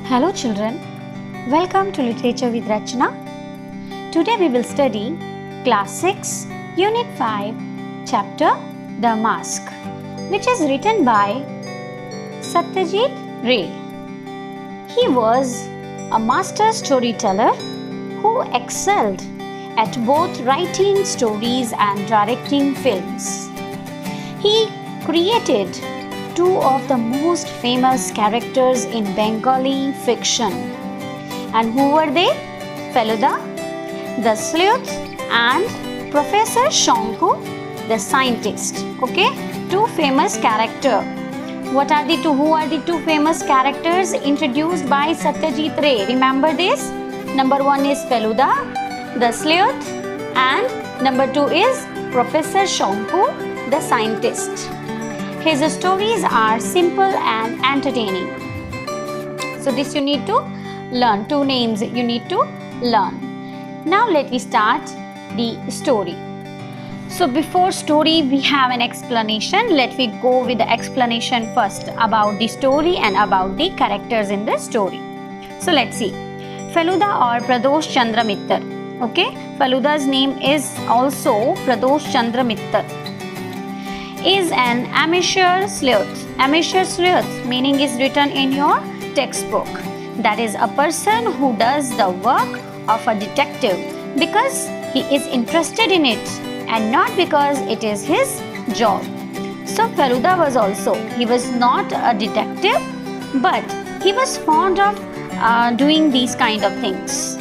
Hello children, welcome to Literature with Rachna. Today we will study Class 6, Unit 5, Chapter The Mask, which is written by Satyajit Ray. He was a master storyteller who excelled at both writing stories and directing films. He created two of the most famous characters in Bengali fiction. And who were they? Feluda, the sleuth, and Professor Shonku, the scientist. Okay, two famous characters. What are the two? Who are the two famous characters introduced by Satyajit Ray? Remember this? Number one is Feluda, the sleuth, and number two is Professor Shonku, the scientist. His stories are simple and entertaining. So this you need to learn. Two names you need to learn. Now let me start the story. So before story we have an explanation. Let me go with the explanation first about the story and about the characters in the story. So let's see. Feluda or Pradosh Chandra Mittar. Okay, Feluda's name is also Pradosh Chandra Mittar. Is an amateur sleuth. Amateur sleuth meaning is written in your textbook. That is a person who does the work of a detective because he is interested in it and not because it is his job. So Feluda was also, he was not a detective but he was fond of doing these kind of things.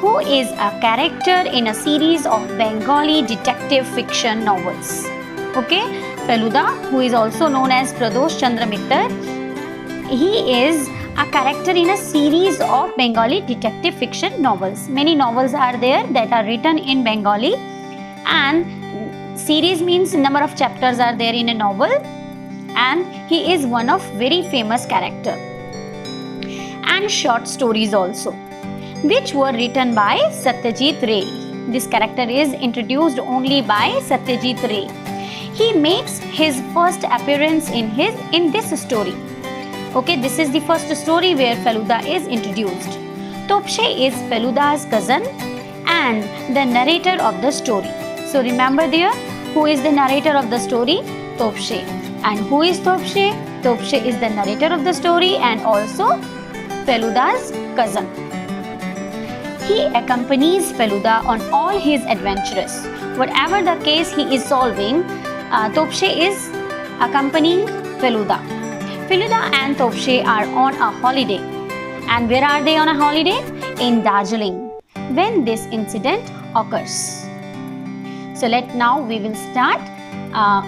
Who is a character in a series of Bengali detective fiction novels. Okay, Feluda, who is also known as Pradosh Chandra Mittar, he is a character in a series of Bengali detective fiction novels. Many novels are there that are written in Bengali, and series means number of chapters are there in a novel, and he is one of very famous character. And short stories also, which were written by Satyajit Ray. This character is introduced only by Satyajit Ray. He makes his first appearance in this story. Okay, this is the first story where Feluda is introduced. Topshe is Feluda's cousin and the narrator of the story. So remember there, who is the narrator of the story? Topshe. And who is Topshe? Topshe is the narrator of the story and also Feluda's cousin. He accompanies Feluda on all his adventures. Whatever the case he is solving, Topshe is accompanying Feluda. Feluda and Topshe are on a holiday. And where are they on a holiday? In Darjeeling, when this incident occurs. So now we will start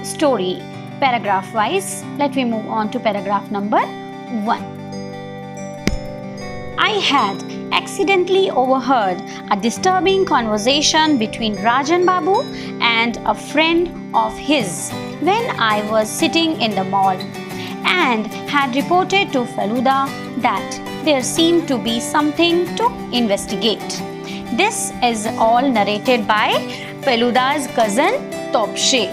story paragraph wise. Let me move on to paragraph number 1. I had accidentally overheard a disturbing conversation between Rajan Babu and a friend of his when I was sitting in the mall and had reported to Feluda that there seemed to be something to investigate. This is all narrated by Feluda's cousin Topshe.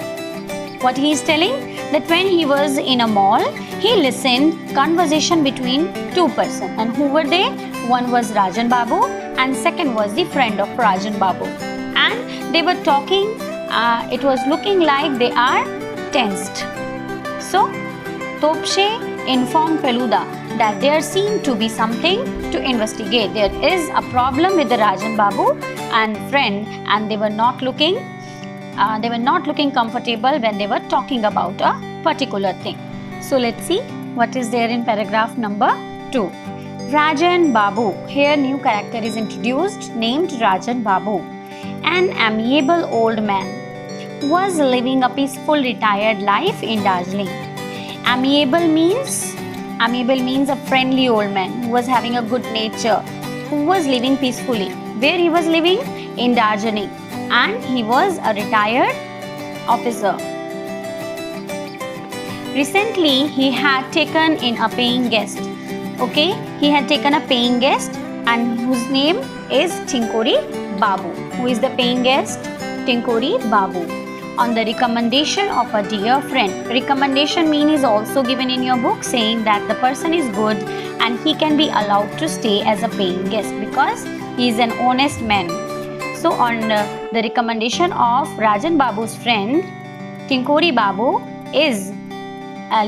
What he is telling? That when he was in a mall, he listened conversation between two persons. And who were they? One was Rajan Babu and second was the friend of Rajan Babu. And they were talking, it was looking like they are tensed. So, Topshe informed Feluda that there seemed to be something to investigate. There is a problem with the Rajan Babu and friend, and they were not looking comfortable when they were talking about a particular thing. So let's see what is there in paragraph number 2. Rajan Babu. Here new character is introduced named Rajan Babu. An amiable old man was living a peaceful retired life in Darjeeling. Amiable means a friendly old man who was having a good nature, who was living peacefully. Where he was living? In Darjeeling. And he was a retired officer. Recently, he had taken in a paying guest. Okay, he had taken a paying guest and whose name is Tinkuri Babu. Who is the paying guest? Tinkuri Babu. on the recommendation of a dear friend. Recommendation mean is also given in your book, saying that the person is good and he can be allowed to stay as a paying guest because he is an honest man. So on the recommendation of Rajan Babu's friend, Tinkori Babu is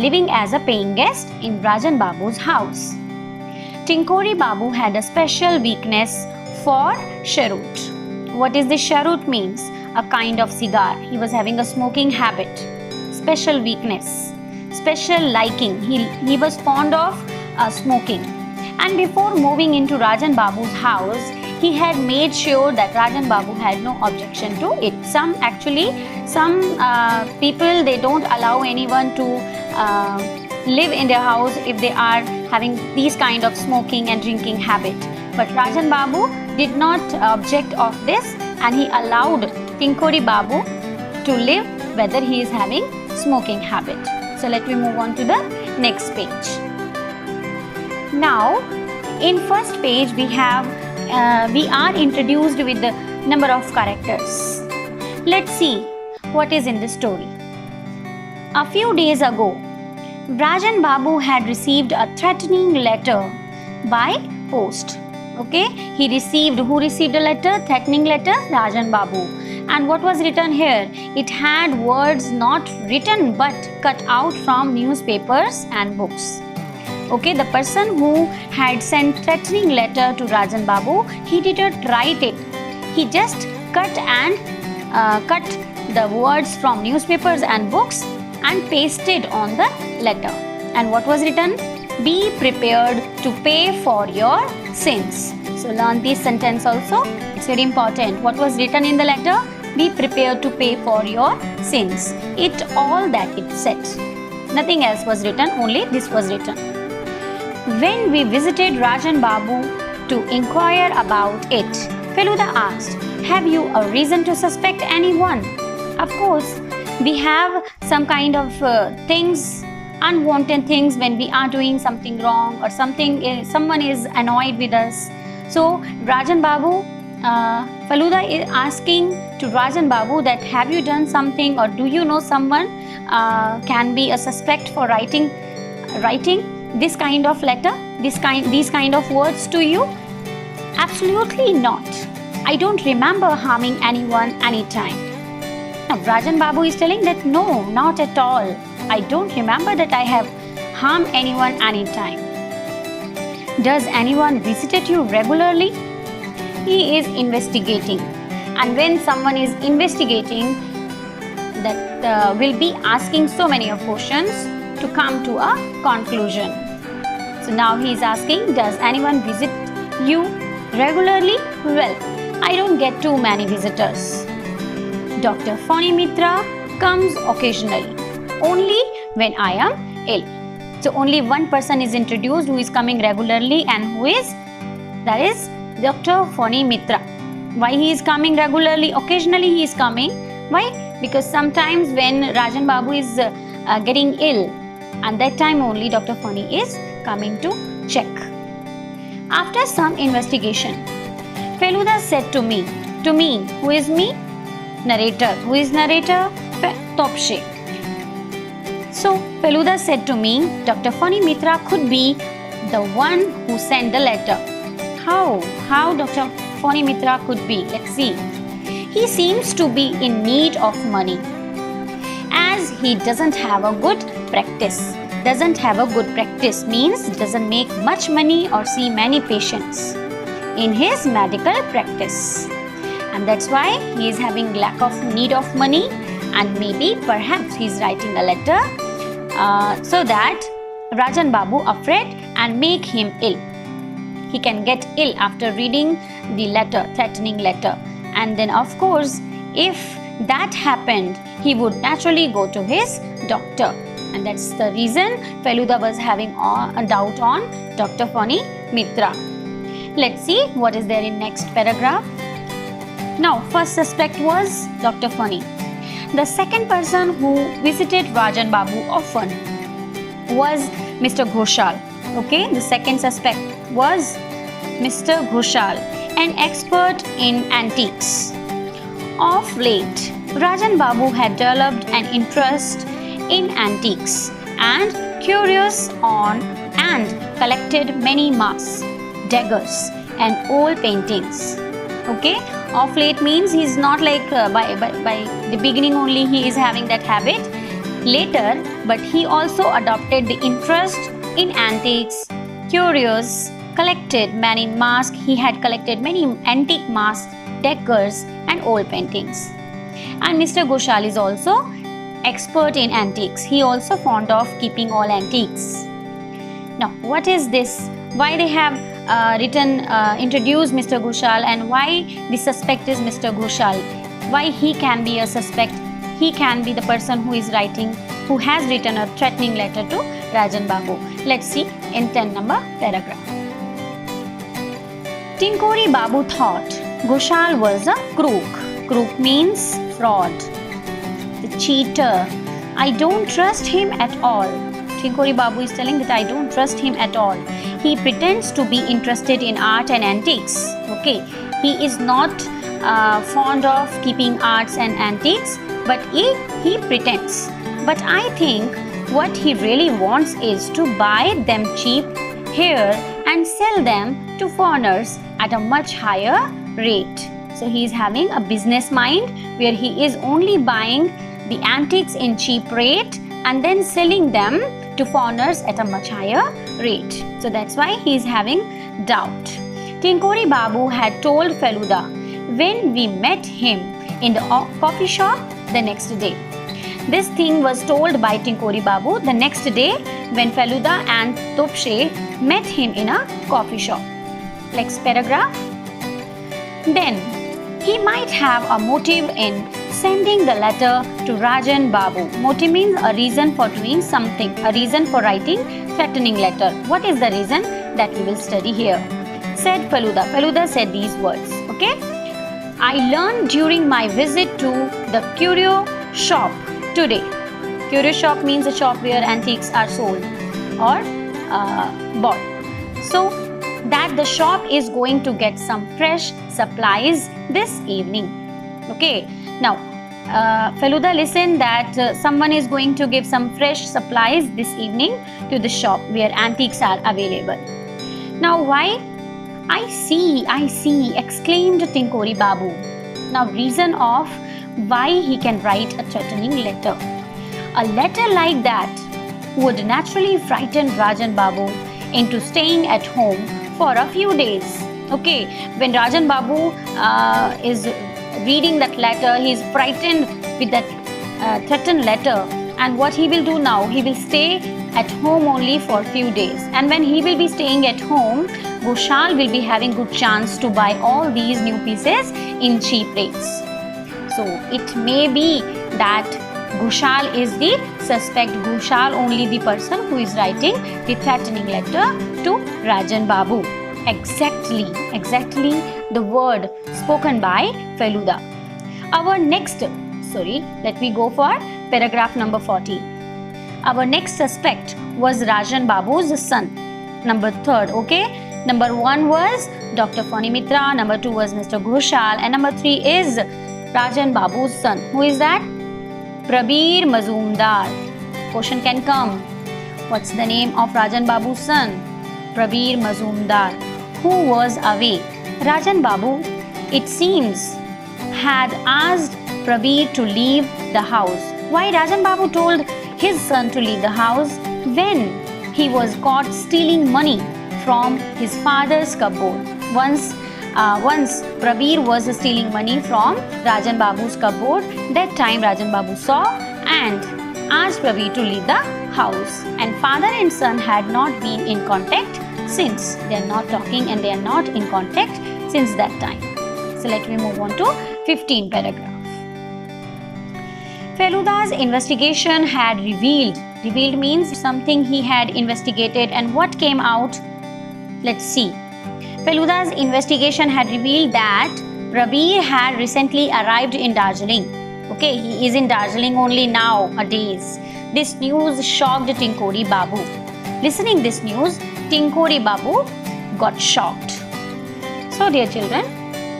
living as a paying guest in Rajan Babu's house. Tinkori Babu had a special weakness for cheroot. What is this cheroot means? A kind of cigar. He was having a smoking habit. Special weakness, special liking. He was fond of smoking. And before moving into Rajan Babu's house, he had made sure that Rajan Babu had no objection to it. Some people, they don't allow anyone to live in their house if they are having these kind of smoking and drinking habit. But Rajan Babu did not object of this, and he allowed Tinkori Babu to live whether he is having smoking habit. So let me move on to the next page. Now in first page we are introduced with the number of characters. Let's see what is in the story. A few days ago, Rajan Babu had received a threatening letter by post. Okay, who received a letter? Threatening letter? Rajan Babu. And what was written here? It had words not written but cut out from newspapers and books. Okay, the person who had sent threatening letter to Rajan Babu, he didn't write it. He just cut the words from newspapers and books and pasted on the letter. And what was written? Be prepared to pay for your sins. So learn this sentence also. It's very important. What was written in the letter? Be prepared to pay for your sins. All that it said. Nothing else was written, only this was written. When we visited Rajan Babu to inquire about it, Feluda asked, have you a reason to suspect anyone? Of course, we have some kind of things, unwanted things when we are doing something wrong or someone is annoyed with us. So Rajan Babu, Feluda is asking to Rajan Babu that have you done something or do you know someone can be a suspect for writing this kind of letter, these kind of words to you? Absolutely not. I don't remember harming anyone anytime. Now Rajan Babu is telling that no, not at all. I don't remember that I have harmed anyone anytime. Does anyone visit you regularly? He is investigating. And when someone is investigating, that will be asking so many of questions to come to a conclusion. So now he is asking, does anyone visit you regularly? Well, I don't get too many visitors. Dr. Phony Mitra comes occasionally, only when I am ill. So only one person is introduced who is coming regularly, and that is Dr. Phony Mitra. Why he is coming regularly? Occasionally he is coming. Why? Because sometimes when Rajan Babu is getting ill, and that time only Dr. Phony is coming to check. After some investigation, Feluda said to me, who is me? Narrator. Who is narrator? Topshe. So Feluda said to me, Dr. Phony Mitra could be the one who sent the letter. How Dr. Phony Mitra could be? Let's see. He seems to be in need of money, as he doesn't have a good practice. Doesn't have a good practice means doesn't make much money or see many patients in his medical practice. And that's why he is having lack of need of money, and maybe perhaps he is writing a letter so that Rajan Babu afraid and make him ill. He can get ill after reading the letter, threatening letter. And then of course, if that happened, he would naturally go to his doctor. And that's the reason Feluda was having a doubt on Dr. Phony Mitra. Let's see what is there in next paragraph. Now, first suspect was Dr. Phony. The second person who visited Rajan Babu often was Mr. Ghoshal. Okay, the second suspect was Mr. Ghoshal, an expert in antiques. Of late, Rajan Babu had developed an interest in antiques and curious on and collected many masks, daggers and old paintings. Okay, of late means he's not like by the beginning only he is having that habit. Later, but he also adopted the interest in antiques, curios, collected many masks. He had collected many antique masks, daggers and old paintings. And Mr. Ghoshal is also expert in antiques. He also fond of keeping all antiques. Now, what is this? Why they have introduced Mr. Ghoshal, and why the suspect is Mr. Ghoshal? Why he can be a suspect? He can be the person who is who has written a threatening letter to Rajan Babu. Let's see in 10 number paragraph. Tinkori Babu thought Ghoshal was a crook. Crook means fraud. The cheater. I don't trust him at all. Tinkori Babu is telling that I don't trust him at all. He pretends to be interested in art and antiques. Okay, he is not fond of keeping arts and antiques, but he pretends. But I think what he really wants is to buy them cheap here and sell them to foreigners at a much higher rate. So he is having a business mind where he is only buying the antiques in cheap rate and then selling them to foreigners at a much higher rate. So that's why he is having doubt. Tinkori Babu had told Feluda when we met him in the coffee shop the next day. This thing was told by Tinkori Babu the next day when Feluda and Topshe met him in a coffee shop. Next paragraph. Then he might have a motive in sending the letter to Rajan Babu. Motive means a reason for doing something, a reason for writing threatening letter. What is the reason? That we will study here. Said Feluda. Feluda said these words. Okay. I learned during my visit to the curio shop today. Curio shop means a shop where antiques are sold or bought. So that the shop is going to get some fresh supplies this evening. Okay. Now, Feluda listened that someone is going to give some fresh supplies this evening to the shop where antiques are available. Now, why? I see, exclaimed Tinkori Babu. Now, reason of why he can write a threatening letter. A letter like that would naturally frighten Rajan Babu into staying at home for a few days. Okay, when Rajan Babu is reading that letter, he is frightened with that threatened letter, and what he will do now, he will stay at home only for a few days, and when he will be staying at home, Ghoshal will be having good chance to buy all these new pieces in cheap rates. So it may be that Ghoshal is the suspect, Ghoshal only the person who is writing the threatening letter to Rajan Babu. Exactly the word spoken by Feluda. Let me go for paragraph number 40. Our next suspect was Rajan Babu's son. Number 3rd, okay. Number 1 was Dr. Phani Mitra, number 2 was Mr. Ghoshal, and number 3 is Rajan Babu's son. Who is that? Prabir Mazumdar. Question can come. What's the name of Rajan Babu's son? Prabir Mazumdar, who was away. Rajan Babu, it seems, had asked Prabir to leave the house. Why Rajan Babu told his son to leave the house? When he was caught stealing money from his father's cupboard. Once Prabir was stealing money from Rajan Babu's cupboard. That time Rajan Babu saw and asked Prabir to leave the house. And father and son had not been in contact since. They are not talking and they are not in contact since that time. So let me move on to 15 paragraph. Feluda's investigation had revealed means something he had investigated, and what came out? Let's see. Feluda's investigation had revealed that Prabir had recently arrived in Darjeeling. Okay, he is in Darjeeling only nowadays. This news shocked Tinkori Babu. Listening this news, Tinkori Babu got shocked. So dear children,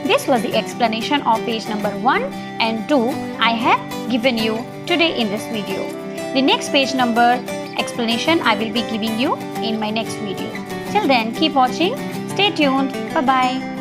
This was the explanation of page number 1 and 2 I have given you today in this video. The next page number explanation I will be giving you in my next video. Till then, keep watching. Stay tuned. Bye-bye.